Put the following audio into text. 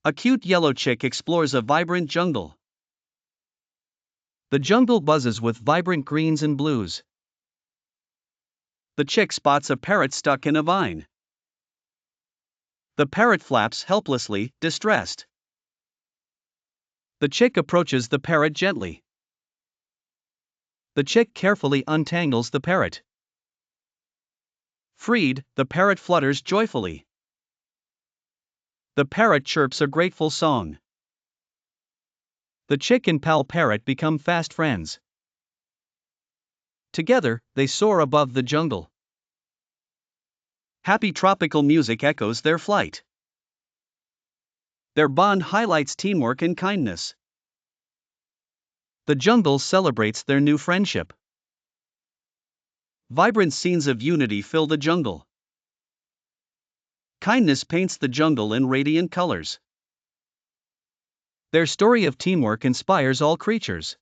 A cute yellow chick explores a vibrant jungle. The jungle buzzes with vibrant greens and blues. The chick spots a parrot stuck in a vine. The parrot flaps helplessly, distressed. The chick approaches the parrot gently. The chick carefully untangles the parrot. Freed, the parrot flutters joyfully. The parrot chirps a grateful song. The chick and pal parrot become fast friends. Together, they soar above the jungle. Happy tropical music echoes their flight. Their bond highlights teamwork and kindness. The jungle celebrates their new friendship. Vibrant scenes of unity fill the jungle. Kindness paints the jungle in radiant colors. Their story of teamwork inspires all creatures.